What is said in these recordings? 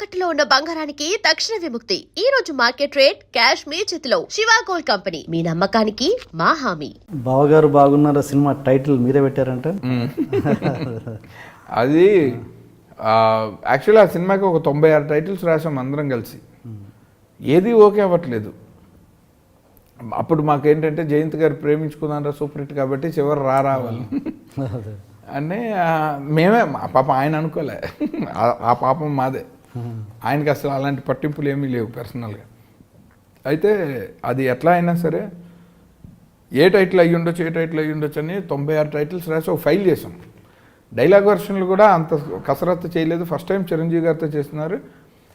తాకట్టులో ఉన్న బంగారానికి తక్షణ విముక్తి. ఈ రోజు మార్కెట్ రేట్ క్యాష్ మీ చేతిలో. శివ గోల్డ్ కంపెనీ, మీ నమ్మకానికి మా హామీ. బావగారు బాగున్నారా సినిమా టైటిల్ మీరే పెట్టారంట. అది యాక్చువల్లీ ఆ సినిమాకి ఒక 96 టైటిల్స్ రాసాం అందరం కలిసి. ఏది ఓకే అవ్వట్లేదు. అప్పుడు మాకేంటంటే జయంత్ గారు ప్రేమించుకున్నారా సూపర్ హిట్ కాబట్టి చివరి రావాలి అంటే మేమే పాపం ఆయన అనుకోలే, ఆ పాపం మాదే. ఆయనకి అసలు అలాంటి పట్టింపులు ఏమీ లేవు పర్సనల్గా. అయితే అది ఎట్లా అయినా సరే ఏ టైటిల్ అయ్యి ఉండొచ్చు అని 96 టైటిల్స్ రాసి ఒక ఫైల్ చేసాం. డైలాగ్ వర్షన్లు కూడా అంత కసరత్తు చేయలేదు. ఫస్ట్ టైం చిరంజీవి గారితో చేస్తున్నారు.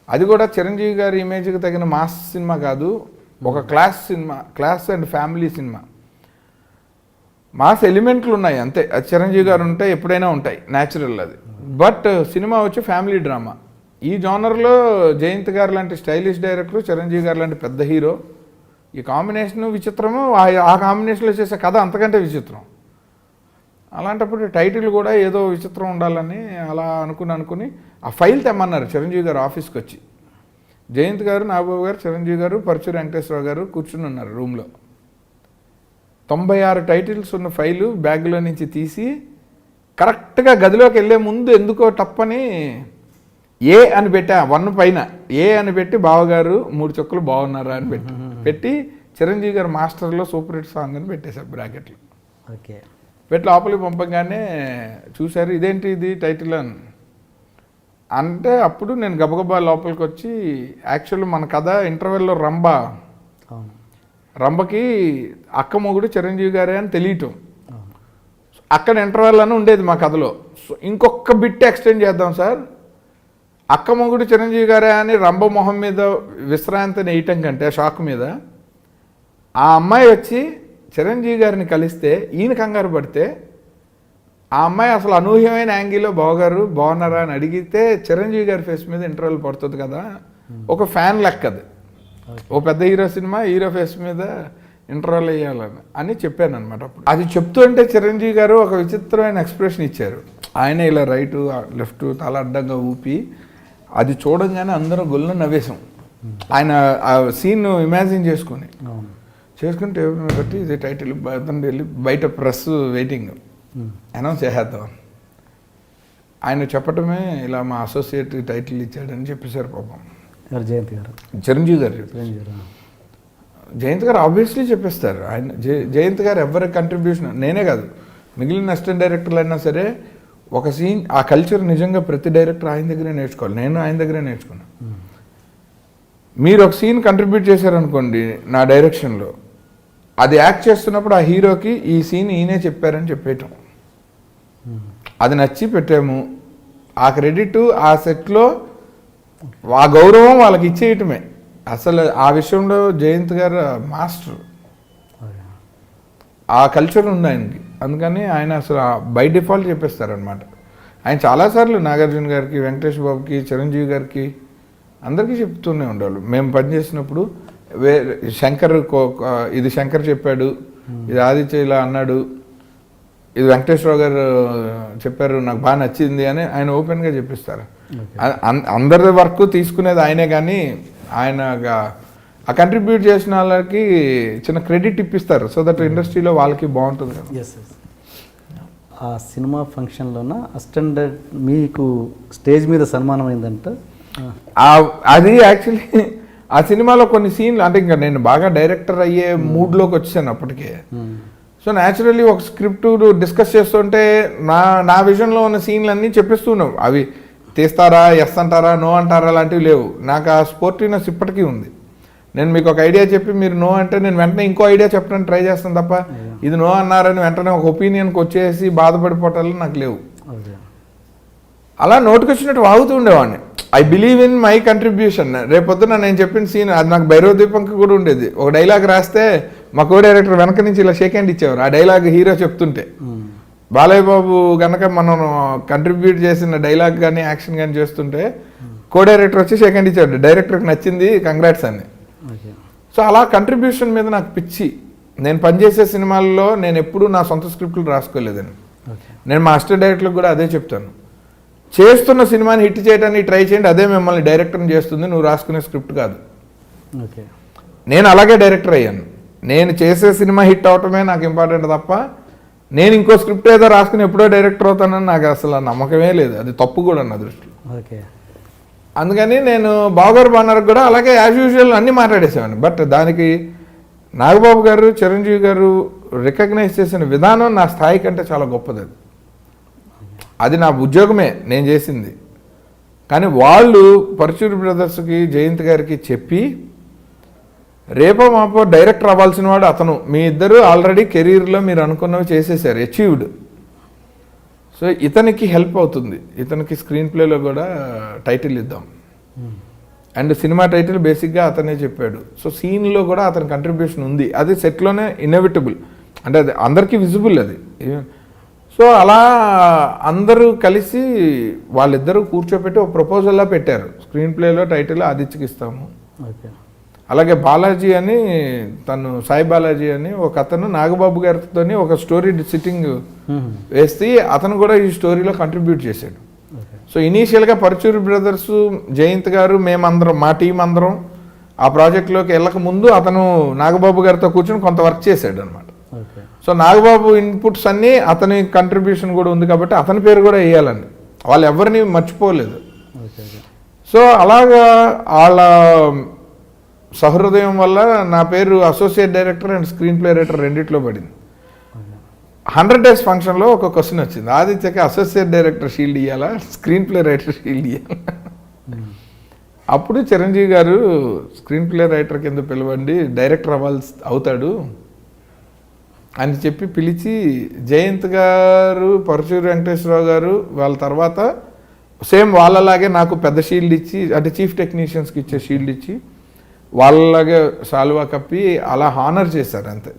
అది కూడా చిరంజీవి గారి ఇమేజ్కి తగిన మాస్ సినిమా కాదు, ఒక class cinema, class and family cinema. Mass ఎలిమెంట్లు ఉన్నాయి అంతే. అది చిరంజీవి గారు ఉంటే ఎప్పుడైనా ఉంటాయి, న్యాచురల్ అది. బట్ సినిమా వచ్చి ఫ్యామిలీ డ్రామా. ఈ జానర్లో జయంత్ గారు లాంటి స్టైలిష్ డైరెక్టర్, చిరంజీవి గారు లాంటి పెద్ద హీరో, ఈ కాంబినేషన్ విచిత్రము. ఆ కాంబినేషన్లో చేసే కథ అంతకంటే విచిత్రం. అలాంటప్పుడు టైటిల్ కూడా ఏదో విచిత్రం ఉండాలని అలా అనుకుని ఆ ఫైల్ తెమ్మన్నారు చిరంజీవి గారు ఆఫీస్కి వచ్చి. జయంత్ గారు, నాగబాబు గారు, చిరంజీవి గారు, పరచూరి వెంకటేశ్వరరావు గారు కూర్చుని ఉన్నారు రూమ్లో. 96 టైటిల్స్ ఉన్న ఫైలు బ్యాగ్లో నుంచి తీసి కరెక్ట్గా గదిలోకి వెళ్ళే ముందు ఎందుకో టప్పని ఏ అని పెట్టా, 1 పైన ఏ అని పెట్టి బావగారు 3 చుక్కలు బాగున్నారా అని పెట్టి చిరంజీవి గారు మాస్టర్లో సూపర్ హిట్ సాంగ్ అని పెట్టేశారు బ్రాకెట్లు. ఓకే, పెట్టి లోపలికి పంపగానే చూశారు, ఇదేంటి ఇది టైటిల్ అని అంటే. అప్పుడు నేను గబగబా లోపలికి వచ్చి, యాక్చువల్ మన కథ ఇంటర్వెల్లో రంభకి అక్క మొగుడు చిరంజీవి గారే అని తెలియటం. అక్కడ ఇంటర్వెల్ అని ఉండేది మా కథలో. సో ఇంకొక బిట్ ఎక్స్టెండ్ చేద్దాం సార్, అక్క మొగుడు చిరంజీవి గారే అని రంభ మొహం మీద విశ్రాంతిని వేయటం కంటే షాక్ మీద ఆ అమ్మాయి వచ్చి చిరంజీవి గారిని కలిస్తే ఈయన కంగారు పడితే, ఆ అమ్మాయి అసలు అనూహ్యమైన యాంగిల్లో బావగారు బాగున్నారా అని అడిగితే చిరంజీవి గారి ఫేస్ మీద ఇంటర్వెల్ పడుతుంది కదా, ఒక ఫ్యాన్ లెక్కది. ఓ పెద్ద హీరో సినిమా, హీరో ఫేస్ మీద ఇంటర్వెల్ వేయాలని అని చెప్పాను అనమాట. అప్పుడు అది చెప్తుంటే చిరంజీవి గారు ఒక విచిత్రమైన ఎక్స్ప్రెషన్ ఇచ్చారు. ఆయన ఇలా రైట్ లెఫ్ట్ తల అడ్డంగా ఊపి, అది చూడంగానే అందరం గొల్లు నవ్వేశాం. ఆయన ఆ సీన్ ఇమాజిన్ చేసుకుని టేబుల్ మీద పెట్టి ఇది టైటిల్ వెళ్ళి బయట ప్రెస్ వెయిటింగ్ అనౌన్స్ చేసేద్దాం. ఆయన చెప్పటమే ఇలా మా అసోసియేట్ టైటిల్ ఇచ్చాడని చెప్పేశారు పాపం. జయంత్ గారు, చిరంజీవి గారు జయంత్ గారు ఆబ్వియస్లీ చెప్పేస్తారు. ఆయన జయంత్ గారు ఎవరి కంట్రిబ్యూషన్, నేనే కాదు మిగిలిన అసిస్టెంట్ డైరెక్టర్లు అయినా సరే, ఒక సీన్ ఆ కల్చర్ నిజంగా ప్రతి డైరెక్టర్ ఆయన దగ్గరే నేర్చుకోవాలి. నేను ఆయన దగ్గరే నేర్చుకున్నాను. మీరు ఒక సీన్ కంట్రిబ్యూట్ చేశారనుకోండి నా డైరెక్షన్లో, అది యాక్ట్ చేస్తున్నప్పుడు ఆ హీరోకి ఈ సీన్ ఈయనే చెప్పారని చెప్పేయటం, అది నచ్చి పెట్టాము. ఆ క్రెడిట్ ఆ సెట్లో ఆ గౌరవం వాళ్ళకి ఇచ్చేయటమే. అసలు ఆ విషయంలో జయంత్ గారు మాస్టర్. ఆ కల్చర్ ఉంది ఆయనకి. అందుకని ఆయన అసలు బై డిఫాల్ట్ చెప్పేస్తారనమాట. ఆయన చాలాసార్లు నాగార్జున గారికి, వెంకటేష్ బాబుకి, చిరంజీవి గారికి అందరికీ చెప్తూనే ఉండేవాళ్ళు. మేము పనిచేసినప్పుడు శంకర్ ఇది శంకర్ చెప్పాడు, ఇది ఆదిత్య ఇలా అన్నాడు, ఇది వెంకటేశ్వరరావు గారు చెప్పారు, నాకు బాగా నచ్చింది అని ఆయన ఓపెన్గా చెప్పిస్తారు. అందరి వర్క్ తీసుకునేది ఆయనే, కానీ ఆయన ఆ కంట్రిబ్యూట్ చేసిన వాళ్ళకి చిన్న క్రెడిట్ ఇప్పిస్తారు. సో దట్ ఇండస్ట్రీలో వాళ్ళకి బాగుంటుంది కదా. ఆ సినిమా ఫంక్షన్లోన అసిస్టెంట్ మీకు స్టేజ్ మీద సన్మానం అయిందంట. అది యాక్చువల్లీ ఆ సినిమాలో కొన్ని సీన్లు అంటే ఇంకా నేను బాగా డైరెక్టర్ అయ్యే మూడ్లోకి వచ్చాను అప్పటికే. సో న్యాచురల్లీ ఒక స్క్రిప్ట్ డిస్కస్ చేస్తుంటే నా విజన్లో ఉన్న సీన్లు అన్నీ చెప్పేస్తున్నావు. అవి తీస్తారా, ఎస్ అంటారా, నో అంటారా లాంటివి లేవు. నాకు ఆ స్పోర్టివ్నెస్ ఇప్పటికీ ఉంది. నేను మీకు ఒక ఐడియా చెప్పి మీరు నో అంటే నేను వెంటనే ఇంకో ఐడియా చెప్పడానికి ట్రై చేస్తాను తప్ప ఇది నో అన్నారని వెంటనే ఒక ఒపీనియన్కి వచ్చేసి బాధపడిపోవటాలు నాకు లేవు. అలా నోటికి వచ్చినట్టు వాగుతూ ఉండేవాడిని. I believe in my contribution. రేపొద్దున నేను చెప్పిన సీన్ అది నాకు భైరవ దీపంకి కూడా ఉండేది. ఒక డైలాగ్ రాస్తే మా కో డైరెక్టర్ వెనక నుంచి ఇలా షేక్ హ్యాండ్ ఇచ్చేవారు. ఆ డైలాగ్ హీరో చెప్తుంటే బాలయ్య బాబు కనుక మనం కంట్రిబ్యూట్ చేసిన డైలాగ్ కానీ యాక్షన్ కానీ చేస్తుంటే కో డైరెక్టర్ వచ్చి షేక్ హ్యాండ్ ఇచ్చాడు, డైరెక్టర్కి నచ్చింది, కంగ్రాట్స్ అని. సో అలా కంట్రిబ్యూషన్ మీద నాకు పిచ్చి. నేను పనిచేసే సినిమాల్లో నేను ఎప్పుడూ నా సొంత స్క్రిప్ట్లు రాసుకోలేదని. నేను మా అసిస్టెంట్ డైరెక్టర్లకు కూడా అదే చెప్తాను. చేస్తున్న సినిమాని హిట్ చేయడానికి ట్రై చేయండి, అదే మిమ్మల్ని డైరెక్టర్ని చేస్తుంది, నువ్వు రాసుకునే స్క్రిప్ట్ కాదు. ఓకే. నేను అలాగే డైరెక్టర్ అయ్యాను. నేను చేసే సినిమా హిట్ అవటమే నాకు ఇంపార్టెంట్ తప్ప నేను ఇంకో స్క్రిప్ట్ ఏదో రాసుకుని ఎప్పుడో డైరెక్టర్ అవుతానని నాకు అసలు నమ్మకమే లేదు. అది తప్పు కూడా నా దృష్టిలో. ఓకే. అందుకని నేను బావగారు బాన్నర్కి కూడా అలాగే యాజ్ యూజువల్ అన్నీ మాట్లాడేసేవాడిని. బట్ దానికి నాగబాబు గారు, చిరంజీవి గారు రికగ్నైజ్ చేసిన విధానం నా స్థాయి కంటే చాలా గొప్పది. అది నా ఉద్యోగమే నేను చేసింది. కానీ వాళ్ళు పరచూరి బ్రదర్స్కి, జయంత్ గారికి చెప్పి రేపో మాపో డైరెక్టర్ అవ్వాల్సిన వాడు అతను, మీ ఇద్దరు ఆల్రెడీ కెరీర్లో మీరు అనుకున్నవి చేసేసారు, అచీవ్డ్. సో ఇతనికి హెల్ప్ అవుతుంది, ఇతనికి స్క్రీన్ ప్లేలో కూడా టైటిల్ ఇద్దాం. అండ్ సినిమా టైటిల్ బేసిక్గా అతనే చెప్పాడు. సో సీన్లో కూడా అతని కంట్రిబ్యూషన్ ఉంది, అది సెట్లోనే ఇన్నెవిటబుల్, అంటే అది అందరికీ విజిబుల్ అది. సో అలా అందరూ కలిసి వాళ్ళిద్దరూ కూర్చోపెట్టి ఒక ప్రపోజల్లా పెట్టారు. స్క్రీన్ ప్లేలో టైటిల్ ఆదిత్యకి ఇస్తాము. ఓకే. అలాగే బాలాజీ అని, తను సాయి బాలాజీ అని ఒక అతను నాగబాబు గారితో ఒక స్టోరీ సిట్టింగ్ వేస్తే అతను కూడా ఈ స్టోరీలో కంట్రిబ్యూట్ చేశాడు. సో ఇనీషియల్గా పరచూరి బ్రదర్స్, జయంత్ గారు, మేమందరం, మా టీం అందరం ఆ ప్రాజెక్ట్లోకి వెళ్ళక ముందు అతను నాగబాబు గారితో కూర్చొని కొంత వర్క్ చేశాడు అనమాట. ఓకే. సో నాగబాబు ఇన్పుట్స్ అన్నీ, అతని కంట్రిబ్యూషన్ కూడా ఉంది కాబట్టి అతని పేరు కూడా వేయాలని వాళ్ళు ఎవరిని మర్చిపోలేదు. ఓకే. సో అలాగా వాళ్ళ సహృదయం వల్ల నా పేరు associate director and screen play writer రెండిట్లో పడింది. 100 days ఫంక్షన్లో ఒక క్వశ్చన్ వచ్చింది, ఆదిత్యకి అసోసియేట్ డైరెక్టర్ షీల్డ్ ఇవ్వాలా, స్క్రీన్ ప్లే రైటర్ షీల్డ్ ఇవ్వాలా? అప్పుడు చిరంజీవి గారు స్క్రీన్ ప్లే రైటర్ కింద పిలవండి, డైరెక్టర్ అవుతాడు అని చెప్పి పిలిచి, జయంత్ గారు, పరచూరి వెంకటేశ్వరరావు గారు వాళ్ళ తర్వాత సేమ్ వాళ్ళలాగే నాకు పెద్ద షీల్డ్ ఇచ్చి, అంటే చీఫ్ టెక్నీషియన్స్కి ఇచ్చే షీల్డ్ ఇచ్చి వాళ్ళలాగే సాల్వా కప్పి అలా హానర్ చేశారు అంతే.